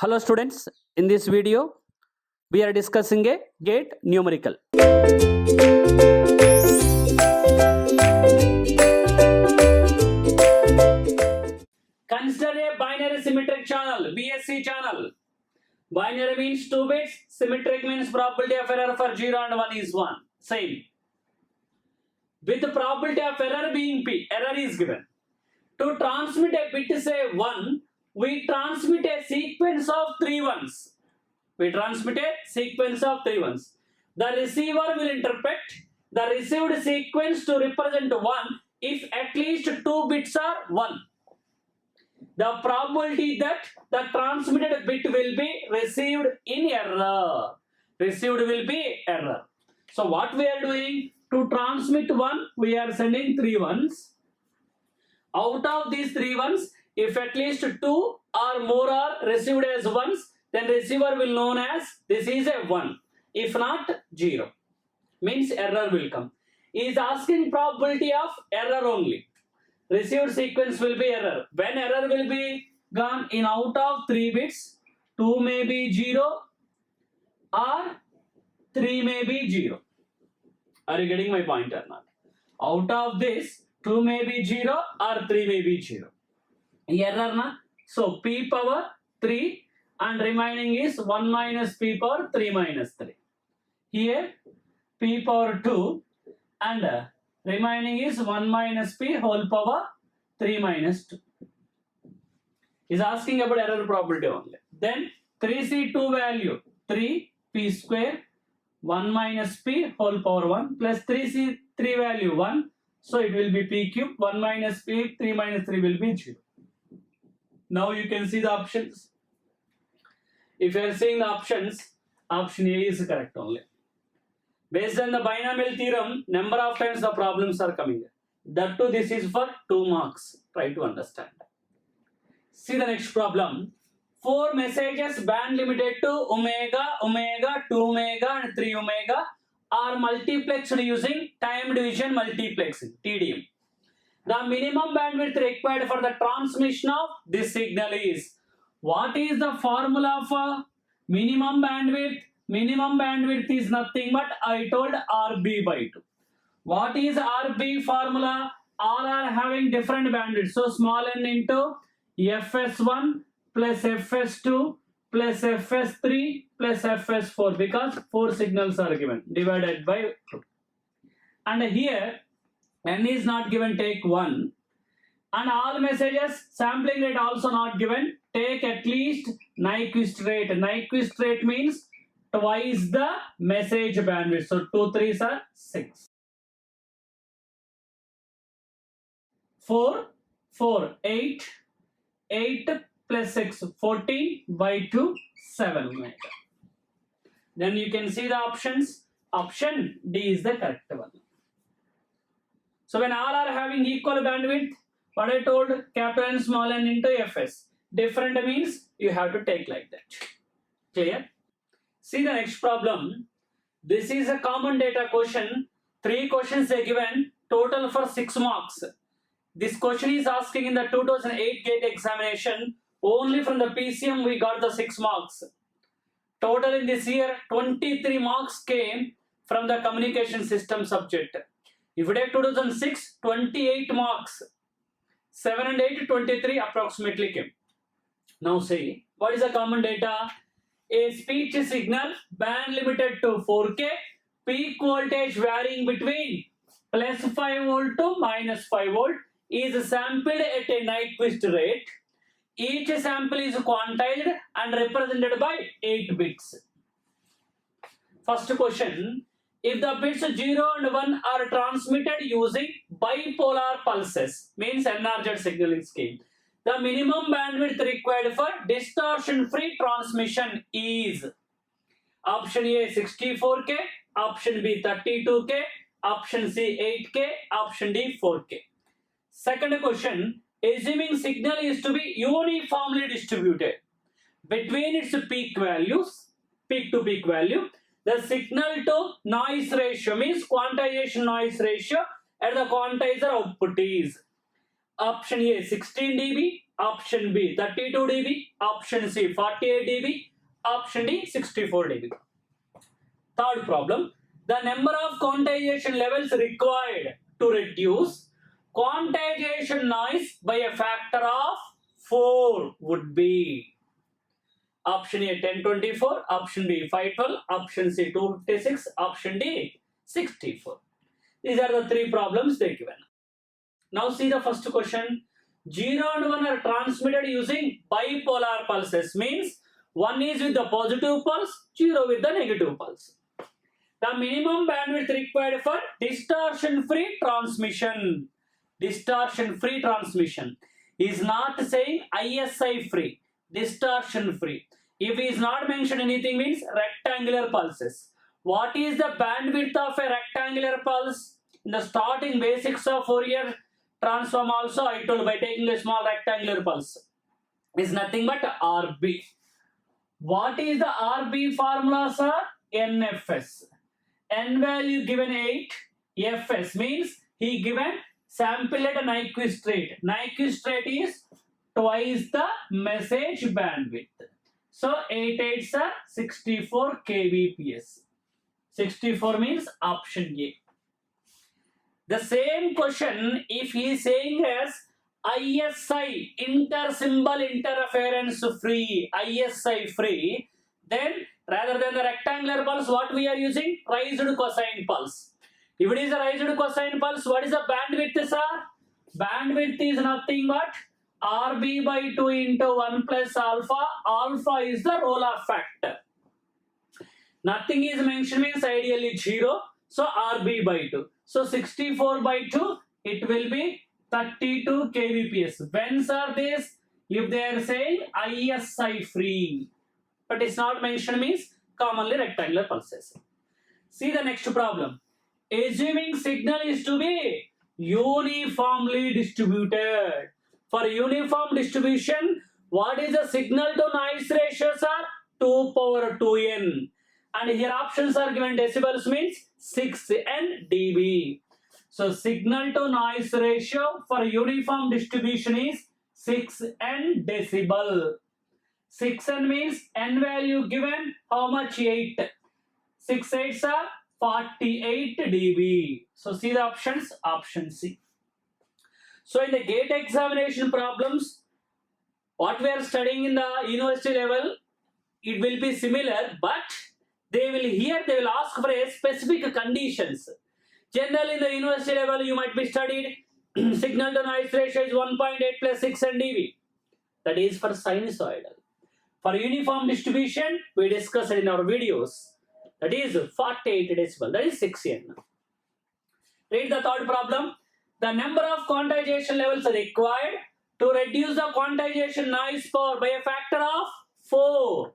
Hello students, in this video we are discussing a gate numerical. Consider a binary symmetric channel, BSC channel. Binary means 2 bits, symmetric means probability of error for 0 and 1 is 1. Same. With the probability of error being P, error is given. To transmit a bit say 1, we transmit a sequence of 3 ones. We transmit a sequence of 3 ones. The receiver will interpret the received sequence to represent 1 if at least 2 bits are 1. The probability that the transmitted bit will be received in error. Received will be error. So what we are doing? To transmit 1, we are sending 3 ones. Out of these 3 ones, if at least 2 or more are received as 1s, then receiver will known as this is a 1. If not, 0. Means error will come. He is asking probability of error only. Received sequence will be error. When error will be gone in out of 3 bits, 2 may be 0 or 3 may be 0. Are you getting my point or not? Out of this, 2 may be 0 or 3 may be 0. Error na? So P power 3 and remaining is 1 minus P power 3 minus 3. Here P power 2 and remaining is 1 minus P whole power 3 minus 2. Is asking about error probability only. Then 3C2 value 3 P square 1 minus P whole power 1 plus 3C3 value 1. So it will be P cube 1 minus P 3 minus 3 will be 0. Now you can see the options. If you are seeing the options, option A is correct only. Based on the binomial theorem, number of times the problems are coming. That too, this is for 2 marks. Try to understand. See the next problem. 4 messages band limited to omega, omega, 2 omega and 3 omega are multiplexed using time division multiplexing, TDM. The minimum bandwidth required for the transmission of this signal is. What is the formula for minimum bandwidth? Minimum bandwidth is nothing but I told RB by 2. What is RB formula? All are having different bandwidth. So small n into fs1 plus fs2 plus fs3 plus fs4 because 4 signals are given divided by 2. And here n is not given, take 1. And all messages sampling rate also not given, take at least Nyquist rate. Nyquist rate means twice the message bandwidth. So 2 3s are 6. 4 4 8 8 plus 6 14 by 2 7 omega. Then you can see the options. Option D is the correct one. So when all are having equal bandwidth, what I told, capital N small n into Fs. Different means you have to take like that. Clear? See the next problem. This is a common data question. 3 questions are given, total for 6 marks. This question is asking in the 2008 GATE examination. Only from the PCM we got the 6 marks. Total in this year 23 marks came from the communication system subject. If you take 2006, 28 marks. 7 and 8, 23 approximately came. Now see, what is the common data? A speech signal band limited to 4K, peak voltage varying between plus 5 volt to minus 5 volt is sampled at a Nyquist rate. Each sample is quantized and represented by 8 bits. First question. If the bits 0 and 1 are transmitted using bipolar pulses, means NRZ signaling scheme, the minimum bandwidth required for distortion-free transmission is option A 64K, option B 32K, option C 8K, option D 4K. Second question, assuming signal is to be uniformly distributed between its peak values, peak to peak value, the signal to noise ratio means quantization noise ratio at the quantizer output is option A 16 dB, Option B 32 dB, option C 48 dB, option D 64 dB. Third problem, the number of quantization levels required to reduce quantization noise by a factor of 4 would be option A 1024, option B 512, option C 256, option D 64. These are the three problems they given. Now see the first question. 0 and 1 are transmitted using bipolar pulses, means 1 is with the positive pulse, 0 with the negative pulse. The minimum bandwidth required for distortion-free transmission. Distortion-free transmission is not saying ISI-free, distortion-free. If it is not mentioned anything, means rectangular pulses. What is the bandwidth of a rectangular pulse? In the starting basics of Fourier transform also I told by taking a small rectangular pulse is nothing but RB. What is the RB formula, sir? NFS. N value given 8, Fs means he given sample at a Nyquist rate. Nyquist rate is twice the message bandwidth. So 8 8s are 64 kbps. 64 means option A. The same question, if he is saying as ISI, inter-symbol interference free, ISI free, then rather than the rectangular pulse, what we are using? Raised cosine pulse. If it is a raised cosine pulse, what is the bandwidth, sir? Bandwidth is nothing but RB by 2 into 1 plus alpha. Alpha is the roll-off factor. Nothing is mentioned, means ideally 0. So RB by 2. So 64 by 2, it will be 32 kbps. Whence are this? If they are saying ISI free, but it's not mentioned, means commonly rectangular pulses. See the next problem. Assuming signal is to be uniformly distributed. For uniform distribution, what is the signal to noise ratio, sir? 2 power 2n. And here options are given, decibels means 6n dB. So signal to noise ratio for uniform distribution is 6n decibel. 6n means n value given how much? 8. 6 8s are 48 dB. So see the options, option C. So in the gate examination problems, what we are studying in the university level, it will be similar, but they will ask for a specific conditions. Generally in the university level, you might be studied signal to noise ratio is 1.8 plus 6 dB. That is for sinusoidal. For uniform distribution, we discussed in our videos. That is 48 decibel. That is 6n. Read the third problem. The number of quantization levels required to reduce the quantization noise power by a factor of 4.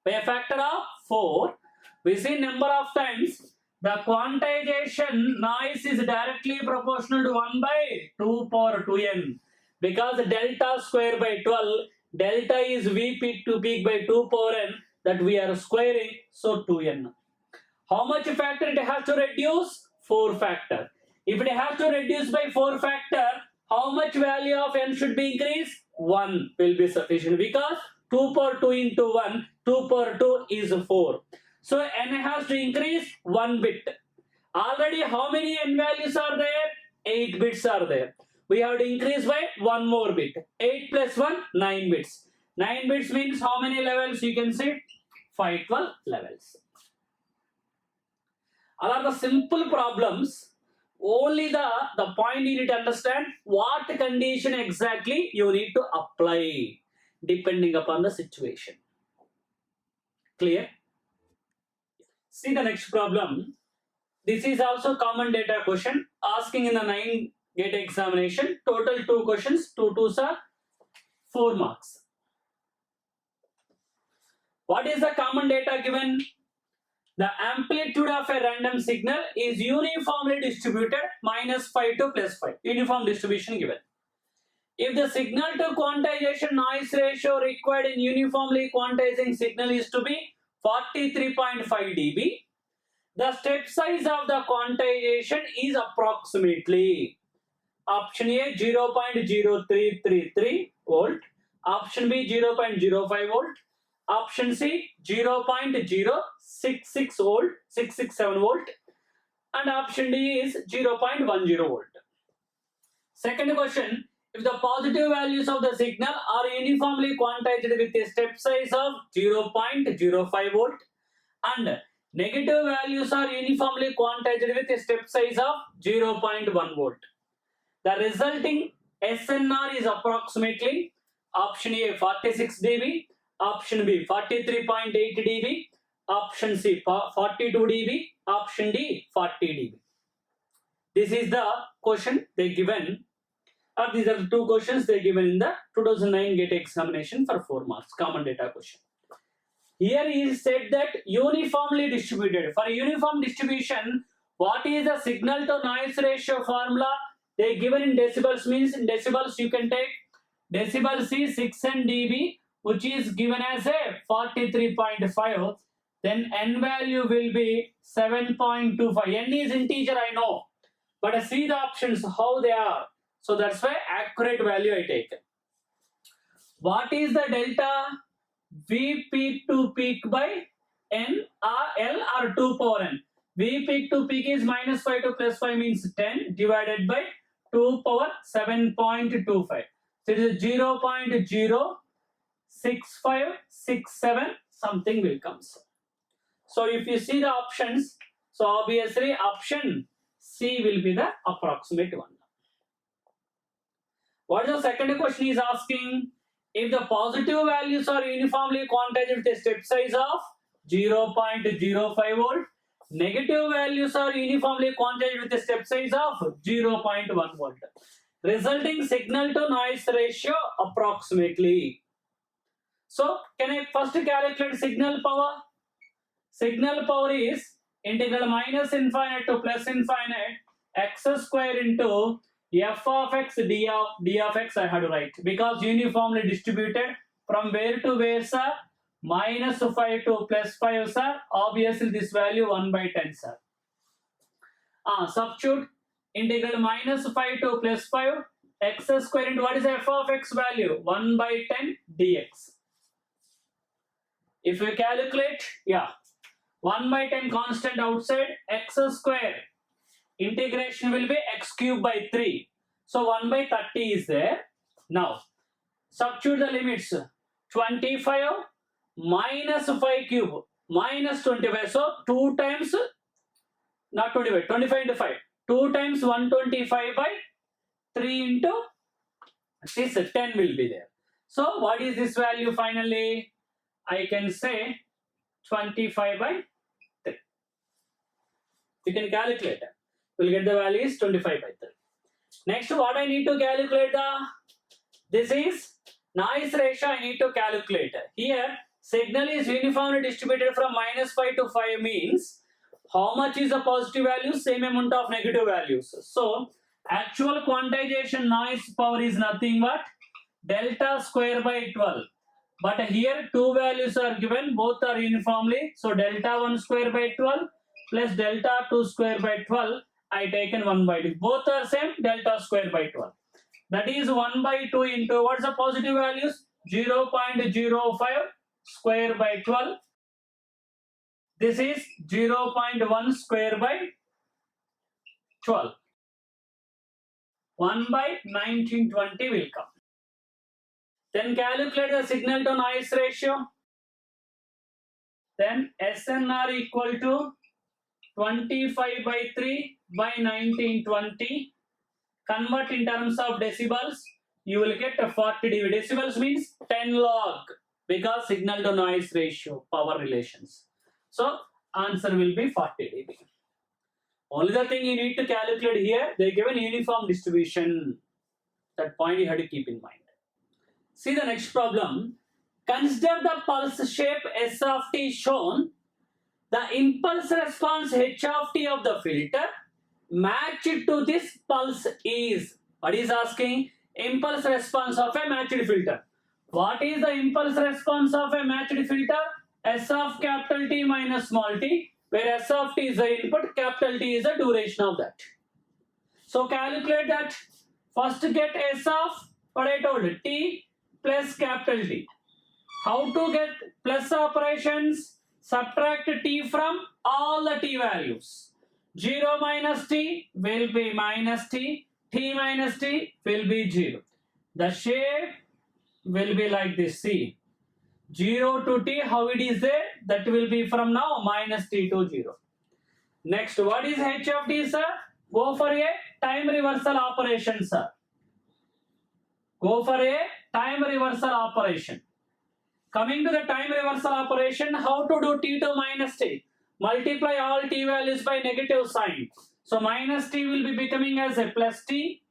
By a factor of 4, we see number of times the quantization noise is directly proportional to 1 by 2 power 2n. Because delta square by 12, delta is V peak to peak by 2 power n, that we are squaring, so 2n. How much factor it has to reduce? 4 factor. If it has to reduce by 4 factor, how much value of n should be increased? 1 will be sufficient, because 2 power 2 into 1, 2 power 2 is 4. So n has to increase 1 bit. Already how many n values are there? 8 bits are there. We have to increase by 1 more bit. 8 plus 1, 9 bits. 9 bits means how many levels? You can say 512 levels. All are the simple problems. Only the point you need to understand what condition exactly you need to apply depending upon the situation. Clear? See the next problem. This is also common data question asking in the 9 gate examination. Total 2 questions, 2 2s are 4 marks. What is the common data given? The amplitude of a random signal is uniformly distributed -5 to +5. Uniform distribution given. If the signal to quantization noise ratio required in uniformly quantizing signal is to be 43.5 dB, the step size of the quantization is approximately Option A 0.0333 volt. Option B 0.05 volt. Option C 0.066 volt, 667 volt. And option D is 0.10 volt. Second question, if the positive values of the signal are uniformly quantized with a step size of 0.05 volt and negative values are uniformly quantized with a step size of 0.1 volt, the resulting SNR is approximately option A 46 dB, option B 43.8 dB, option C 42 dB, option D 40 dB. This is the question they given, or these are the two questions they given in the 2009 GATE examination for 4 marks, common data question. Here is said that uniformly distributed. For uniform distribution, what is the signal to noise ratio formula? They given in decibels, means in decibels you can take decibel C 6n dB, which is given as a 43.5. Then n value will be 7.25. N is integer, I know, but see the options how they are. So that's why accurate value I take. What is the delta V peak to peak by N L or 2 power n? V peak to peak is -5 to +5 means 10 divided by 2 power 7.25. So it is 0.06567 something will come. So if you see the options, so obviously option C will be the approximate one. What the second question is asking? If the positive values are uniformly quantized with a step size of 0.05 volt, negative values are uniformly quantized with a step size of 0.1 volt, resulting signal to noise ratio approximately. So can I first calculate signal power? Signal power is integral minus infinite to plus infinite x square into f of x d of x I had to write, because uniformly distributed from where to where, sir? -5 to +5, sir. Obviously this value 1/10, sir. Substitute integral -5 to +5 x square into what is f of x value? 1/10 dx. If we calculate, 1/10 constant outside, x square integration will be x cube by 3. So 1/30 is there. Now substitute the limits. 25 minus 5 cube minus 25. So 2 times, not 25, 25 into 5. 2 times 125 by 3 into this 10 will be there. So what is this value finally? I can say 25 by 3. You can calculate it. We'll get the value is 25 by 3. Next, what I need to calculate this is noise ratio I need to calculate. Here, signal is uniformly distributed from -5 to 5 means how much is the positive value? Same amount of negative values. So, actual quantization noise power is nothing but delta square by 12. But here two values are given, both are uniformly. So, delta 1 square by 12 plus delta 2 square by 12. I taken 1/2. Both are same, delta square by 12. That is 1/2 into what's the positive values? 0.05 square by 12. This is 0.1 square by 12. 1/1920 will come. Then calculate the signal to noise ratio. Then SNR equal to 25 by 3 by 1920. Convert in terms of decibels, you will get a 40 dB. Decibels means 10 log, because signal to noise ratio, power relations. So answer will be 40 dB. Only the thing you need to calculate here, they given uniform distribution. That point you have to keep in mind. See the next problem. Consider the pulse shape S of t shown. The impulse response h of t of the filter matched to this pulse is. What is asking? Impulse response of a matched filter. What is the impulse response of a matched filter? S of capital T minus small t, where S of t is the input, capital T is the duration of that. So calculate that. First get S of what I told T plus capital T. How to get plus operations? Subtract T from all the T values. 0 minus T will be minus T. T minus T will be 0. The shape will be like this. See, 0 to T, how it is there? That will be from now minus T to 0. Next, what is H of T, sir? Go for a time reversal operation, sir. Go for a time reversal operation. Coming to the time reversal operation, how to do T2 minus T? Multiply all T values by negative sign. So minus T will be becoming as a plus T.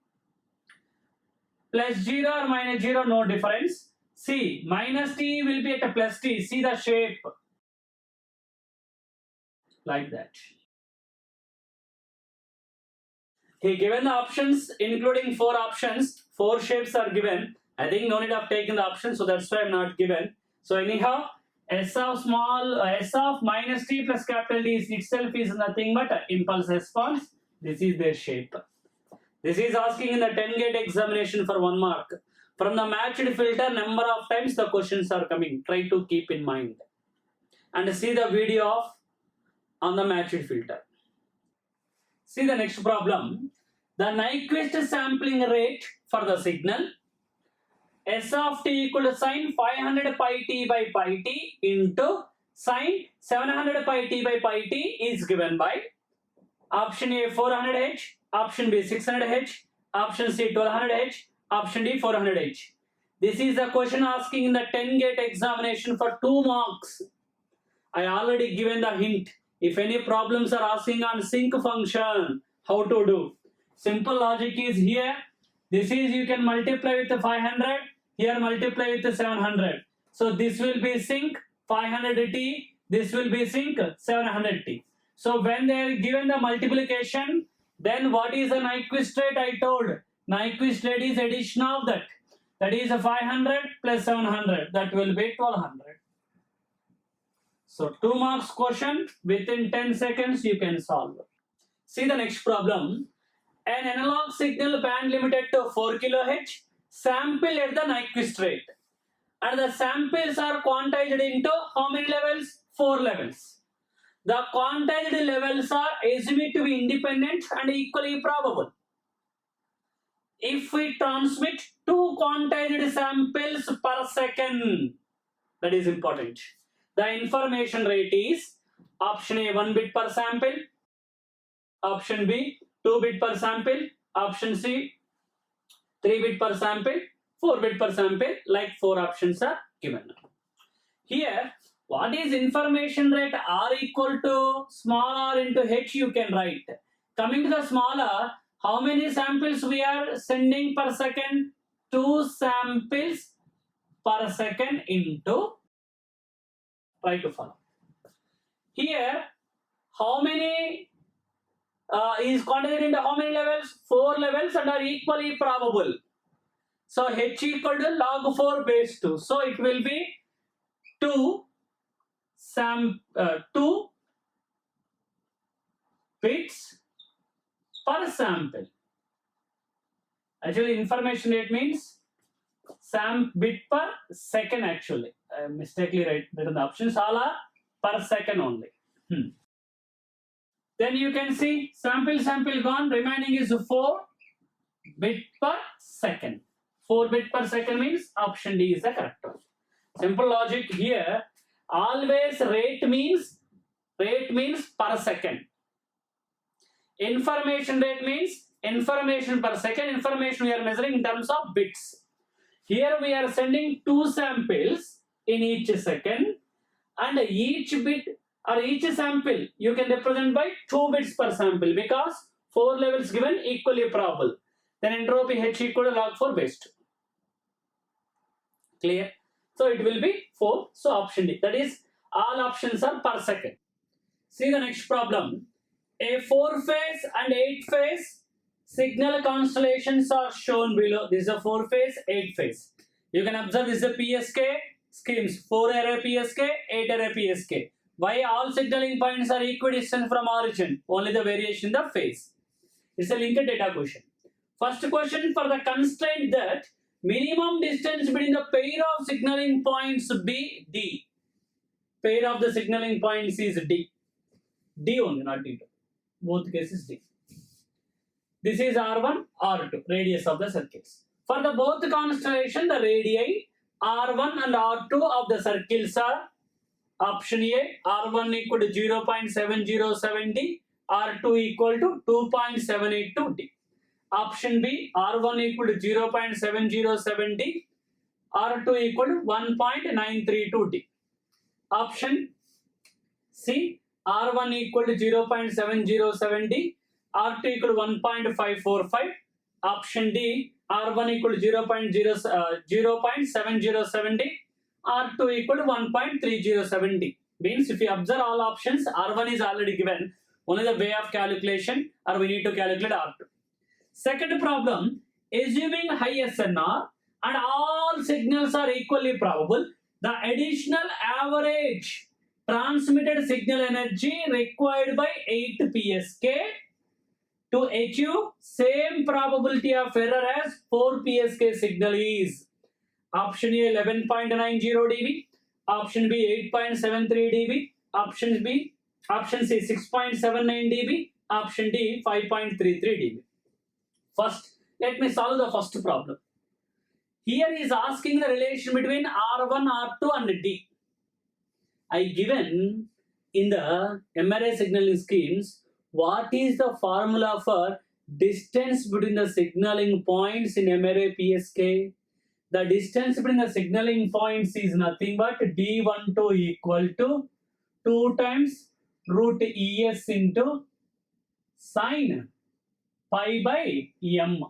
Plus 0 or minus 0, no difference. See, minus T will be at a plus T. See the shape. Like that. He given the options, including 4 options. 4 shapes are given. I think no need of taking the options, so that's why I'm not given. So anyhow, S of minus T plus capital T itself is nothing but impulse response. This is their shape. This is asking in the 10-gate examination for 1 mark. From the matched filter, number of times the questions are coming. Try to keep in mind. And see the video on the matched filter. See the next problem. The Nyquist sampling rate for the signal S of t equal to sine 500 pi t by pi t into sine 700 pi t by pi t is given by option A 400H, option B 600H, option C 1200H, option D 400H. This is the question asking in the 10-gate examination for 2 marks. I already given the hint. If any problems are asking on sync function, how to do? Simple logic is here. This is you can multiply with the 500. Here multiply with the 700. So this will be sync 500t. This will be sync 700t. So when they are given the multiplication, then what is the Nyquist rate? I told Nyquist rate is addition of that. That is a 500 plus 700. That will be 1200. So 2 marks question within 10 seconds you can solve. See the next problem. An analog signal band limited to 4 kHz sample at the Nyquist rate. And the samples are quantized into how many levels? 4 levels. The quantized levels are assumed to be independent and equally probable. If we transmit 2 quantized samples per second, that is important. The information rate is option A 1 bit per sample, option B 2 bit per sample, option C 3 bit per sample, 4 bit per sample, like 4 options are given. Here, what is information rate? R equal to small r into h you can write. Coming to the small r, how many samples we are sending per second? 2 samples per second into, try to follow. Here, how many is quantized into how many levels? 4 levels and are equally probable. So h equal to log 4 base 2. So it will be 2 bits per sample. Actually, information rate means bit per second actually. I mistakenly written the options. All are per second only. Then you can see sample gone. Remaining is 4 bit per second. 4 bit per second means option D is the correct one. Simple logic here. Always rate means per second. Information rate means information per second. Information we are measuring in terms of bits. Here we are sending 2 samples in each second, and each bit or each sample you can represent by 2 bits per sample because 4 levels given equally probable. Then entropy h equal to log 4 base 2. Clear? So it will be 4. So option D. That is all options are per second. See the next problem. A 4-phase and 8-phase signal constellations are shown below. This is a 4-phase, 8-phase. You can observe this is a PSK schemes. 4-array PSK, 8-array PSK. Why all signaling points are equidistant from origin? Only the variation in the phase. It's a linked data question. First question, for the constraint that minimum distance between the pair of signaling points be D. Pair of the signaling points is D. D only, not D2. Both cases D. This is R1, R2, radius of the circles. For the both constellation, the radii R1 and R2 of the circles are option A, R1 equal to 0.707D, R2 equal to 2.782D. Option B, R1 equal to 0.707D, R2 equal to 1.932D. Option C, R1 equal to 0.707D, R2 equal to 1.545. Option D, R1 equal to 0.707D, R2 equal to 1.307D. Means if you observe all options, R1 is already given. Only the way of calculation, or we need to calculate R2. Second problem, assuming high SNR and all signals are equally probable, the additional average transmitted signal energy required by 8 PSK to achieve same probability of error as 4 PSK signal is option A 11.90 dB, option B 8.73 dB, option C 6.79 dB, option D 5.33 dB. First, let me solve the first problem. Here is asking the relation between R1, R2 and D. I given in the MRI signaling schemes what is the formula for distance between the signaling points in MRI PSK. The distance between the signaling points is nothing but D12 equal to 2 times root ES into sine pi by m.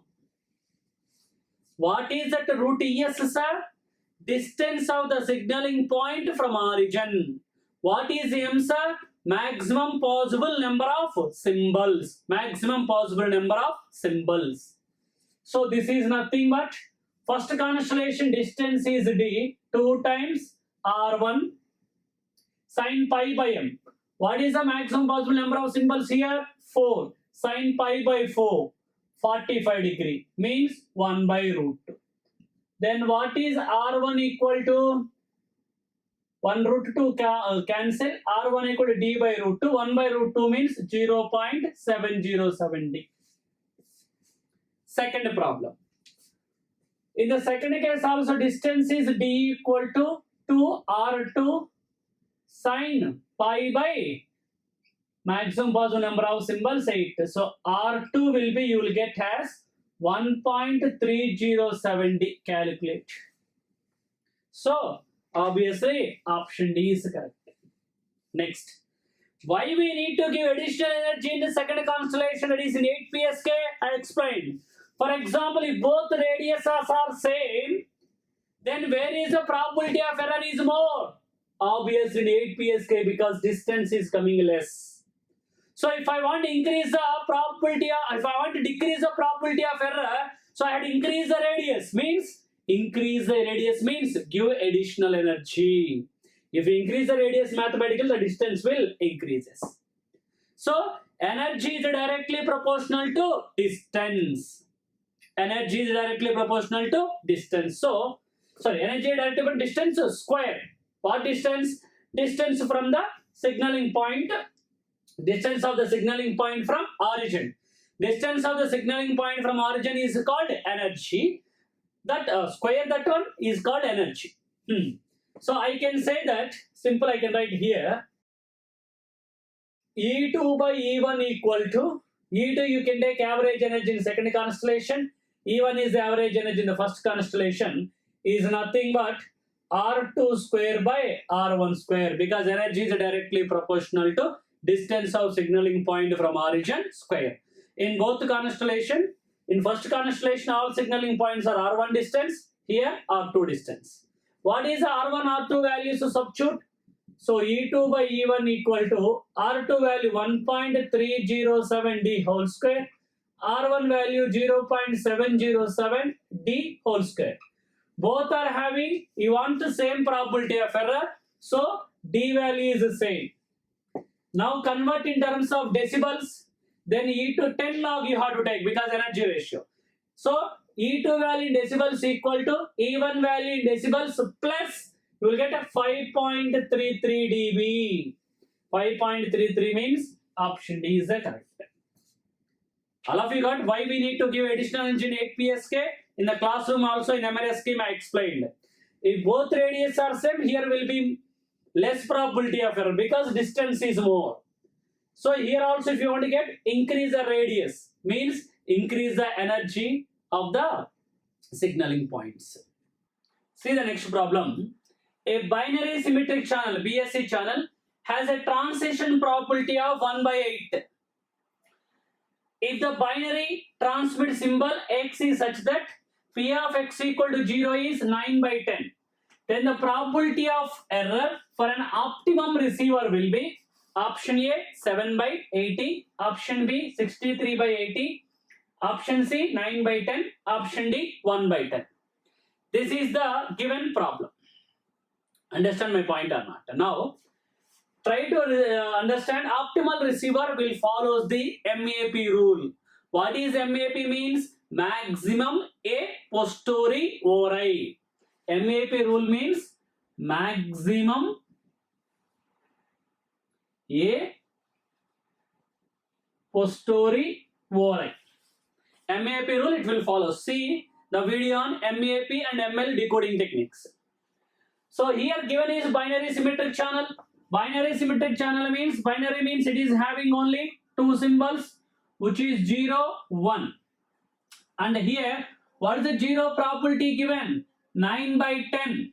What is that root ES, sir? Distance of the signaling point from origin. What is m, sir? Maximum possible number of symbols. Maximum possible number of symbols. So this is nothing but first constellation distance is D, 2 times R1 sine pi by m. What is the maximum possible number of symbols here? 4. Sine pi by 4, 45 degree, means 1 by root 2. Then what is R1 equal to? 1 root 2 cancel. R1 equal to D by root 2. 1 by root 2 means 0.707D. Second problem. In the second case also distance is D equal to 2 R2 sine pi by maximum possible number of symbols 8. So R2 will be, you will get as 1.307D. Calculate. So obviously option D is correct. Next, why we need to give additional energy in the second constellation, that is in 8 PSK? I explained. For example, if both radiuses are same, then where is the probability of error is more? Obviously in 8 PSK, because distance is coming less. So if I want to increase the probability, if I want to decrease the probability of error, so I had to increase the radius, means increase the radius means give additional energy. If you increase the radius mathematical, the distance will increases. So energy is directly proportional to distance. Energy is directly proportional to distance. So, sorry, energy is directly proportional to distance square. What distance? Distance from the signaling point. Distance of the signaling point from origin. Distance of the signaling point from origin is called energy. That square that one is called energy. So I can say that, simple I can write here, E2 by E1 equal to, E2 you can take average energy in second constellation, E1 is the average energy in the first constellation, is nothing but R2 square by R1 square, because energy is directly proportional to distance of signaling point from origin square. In both constellation, in first constellation all signaling points are R1 distance, here R2 distance. What is the R1, R2 values to substitute? So E2 by E1 equal to R2 value 1.307D whole square, R1 value 0.707D whole square. Both are having, you want the same probability of error, so D value is the same. Now convert in terms of decibels, then E to 10 log you have to take because energy ratio. So E2 value in decibels equal to E1 value in decibels plus you will get a 5.33 dB. 5.33 means option D is the correct. All of you got why we need to give additional engine 8 PSK? In the classroom also in MRS scheme I explained. If both radius are same, here will be less probability of error because distance is more. So here also if you want to get increase the radius means increase the energy of the signaling points. See the next problem. A binary symmetric channel BSC channel has a transition probability of 1 by 8. If the binary transmit symbol x is such that P of x equal to 0 is 9 by 10, then the probability of error for an optimum receiver will be option A 7 by 80, option B 63 by 80, option C 9 by 10, option D 1 by 10. This is the given problem. Understand my point or not? Now, try to understand optimal receiver will follow the MAP rule. What is MAP means? Maximum a posteriori. MAP rule means maximum a posteriori. MAP rule it will follow. See the video on MAP and ML decoding techniques. So here given is binary symmetric channel. Binary symmetric channel means binary means it is having only two symbols which is 0, 1. And here what is the 0 probability given? 9 by 10.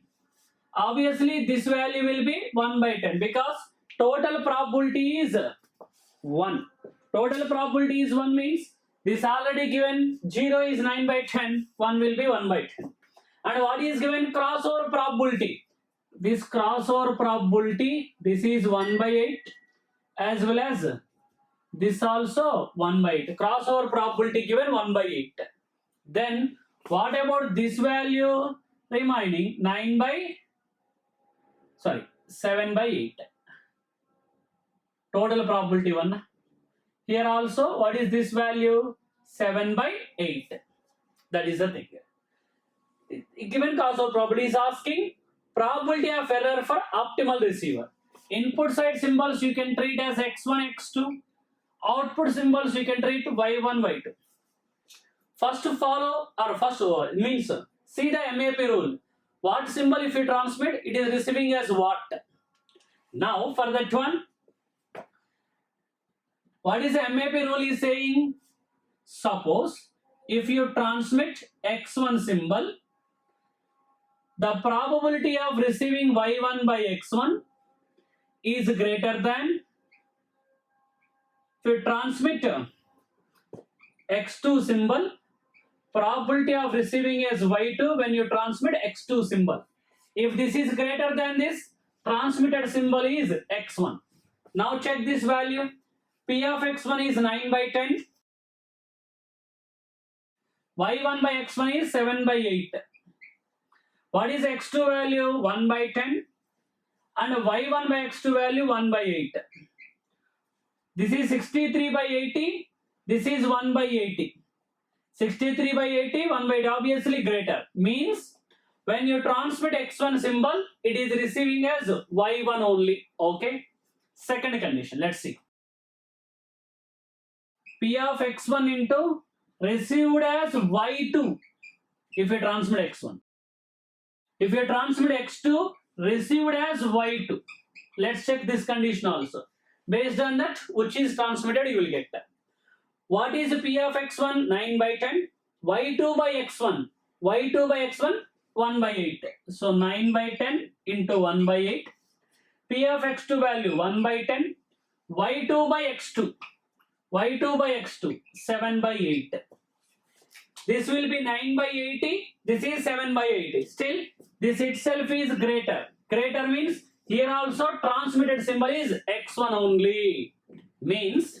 Obviously this value will be 1 by 10 because total probability is 1. Total probability is 1 means this already given 0 is 9 by 10, 1 will be 1 by 10. And what is given crossover probability? This crossover probability, this is 1 by 8 as well as this also 1 by 8. Crossover probability given 1 by 8. Then what about this value remaining 7 by 8. Total probability 1. Here also what is this value? 7 by 8. That is the thing. Given crossover probability is asking probability of error for optimal receiver. Input side symbols you can treat as x1, x2. Output symbols you can treat y1, y2. First means see the MAP rule. What symbol if you transmit, it is receiving as what. Now for that one, what is the MAP rule is saying? Suppose if you transmit x1 symbol, the probability of receiving y1 by x1 is greater than if you transmit x2 symbol, probability of receiving as y2 when you transmit x2 symbol. If this is greater than this, transmitted symbol is x1. Now check this value. P of x1 is 9 by 10. y1 by x1 is 7 by 8. What is x2 value? 1 by 10. And y1 by x2 value 1 by 8. This is 63 by 80. This is 1 by 80. 63 by 80, 1 by 8, obviously greater. Means when you transmit x1 symbol, it is receiving as y1 only. Okay. Second condition, let's see. P of x1 into received as y2 if you transmit x1. If you transmit x2, received as y2. Let's check this condition also. Based on that, which is transmitted, you will get that. What is P of x1? 9 by 10. y2 by x1. y2 by x1, 1 by 8. So 9 by 10 into 1 by 8. P of x2 value 1 by 10. y2 by x2. y2 by x2, 7 by 8. This will be 9 by 80. This is 7 by 80. Still, this itself is greater. Greater means here also transmitted symbol is x1 only. Means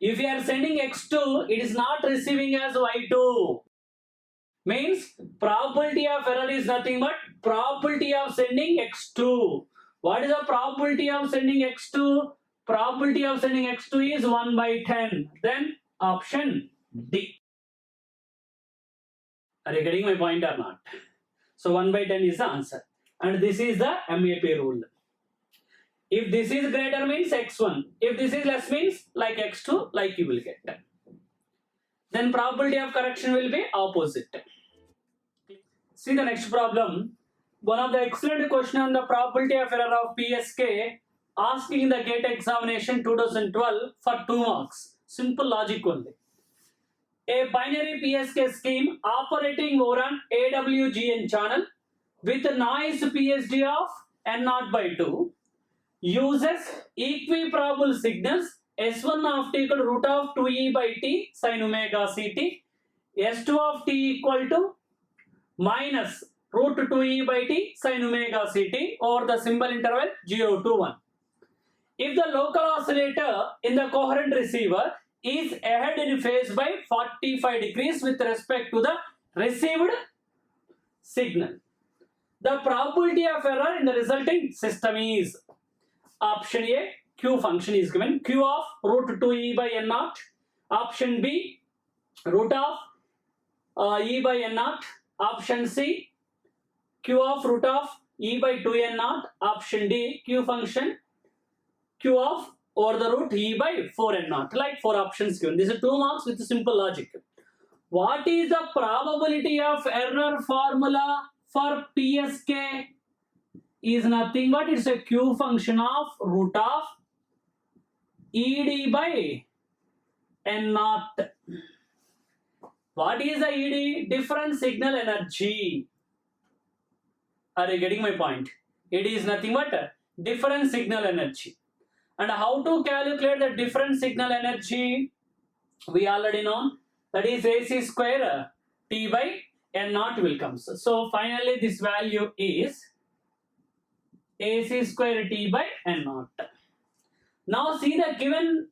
if you are sending x2, it is not receiving as y2. Means probability of error is nothing but probability of sending x2. What is the probability of sending x2? Probability of sending x2 is 1 by 10. Then option D. Are you getting my point or not? So 1 by 10 is the answer. And this is the MAP rule. If this is greater means x1. If this is less means like x2, like you will get. Then probability of correction will be opposite. See the next problem. One of the excellent question on the probability of error of PSK asking the GATE examination 2012 for 2 marks. Simple logic only. A binary PSK scheme operating over an AWGN channel with a noise PSD of N0 by 2 uses equiprobable signals S1 of t equal to root of 2e by t sin omega ct, S2 of t equal to minus root 2e by t sin omega ct over the symbol interval 0 to 1. If the local oscillator in the coherent receiver is ahead in phase by 45 degrees with respect to the received signal, the probability of error in the resulting system is option A, Q function is given, Q of root 2e by n0, option B, root of e by n0, option C, Q of root of e by 2n0, option D, Q function, Q of over the root e by 4n0, like 4 options given. This is 2 marks with simple logic. What is the probability of error formula for PSK? Is nothing but it's a Q function of root of ED by N0. What is the ED? Different signal energy. Are you getting my point? ED is nothing but different signal energy. And how to calculate the different signal energy? We already know that is AC square T by N0 will come. So finally this value is AC square T by N0. Now see the given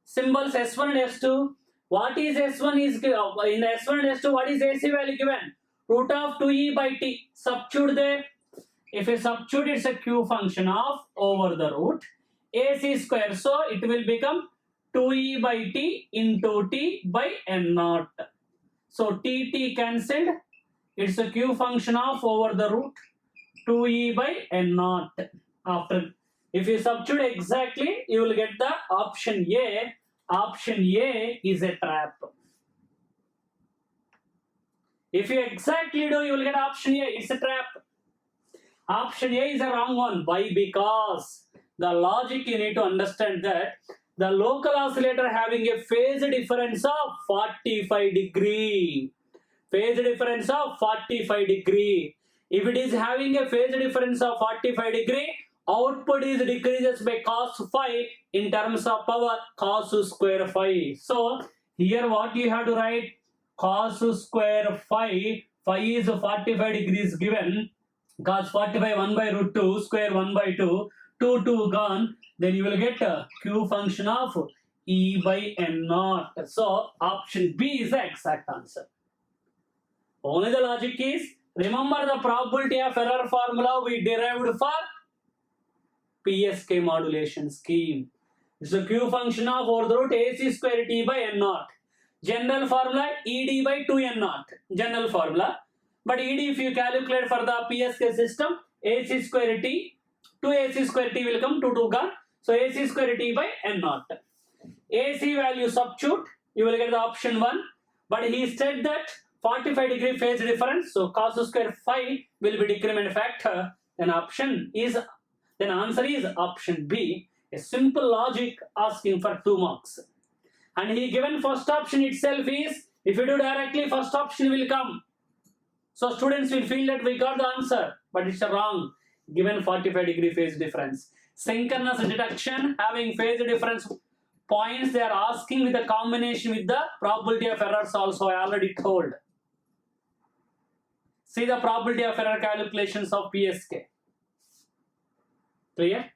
symbols S1 and S2. What is S1 is in the S1 and S2, what is AC value given? Root of 2e by t. Substitute there. If you substitute, it's a Q function of over the root AC square. So it will become 2e by t into t by N0. So t cancelled. It's a Q function of over the root 2e by N0. After, if you substitute exactly, you will get the option A. Option A is a trap. If you exactly do, you will get option A. It's a trap. Option A is a wrong one. Why? Because the logic you need to understand that the local oscillator having a phase difference of 45 degree. Phase difference of 45 degree. If it is having a phase difference of 45 degree, output is decreases by cos phi in terms of power cos square phi. So here what you have to write, cos square phi, phi is 45 degrees given, cos 45 1 by root 2 square 1 by 2, 2 gone, then you will get a Q function of E by N0. So option B is the exact answer. Only the logic is, remember the probability of error formula we derived for PSK modulation scheme. It's a Q function of over the root AC square T by N0. General formula ED by 2N0. General formula. But ED if you calculate for the PSK system, AC square T, 2 AC square T will come, 2 gone. So AC square T by N0. AC value substitute, you will get the option 1. But he said that 45 degree phase difference, so cos square phi will be decrement factor. Then answer is option B. A simple logic asking for 2 marks. And he given first option itself is, if you do directly, first option will come. So students will feel that we got the answer, but it's wrong. Given 45 degree phase difference. Synchronous detection having phase difference points, they are asking with a combination with the probability of errors also, I already told. See the probability of error calculations of PSK. Clear?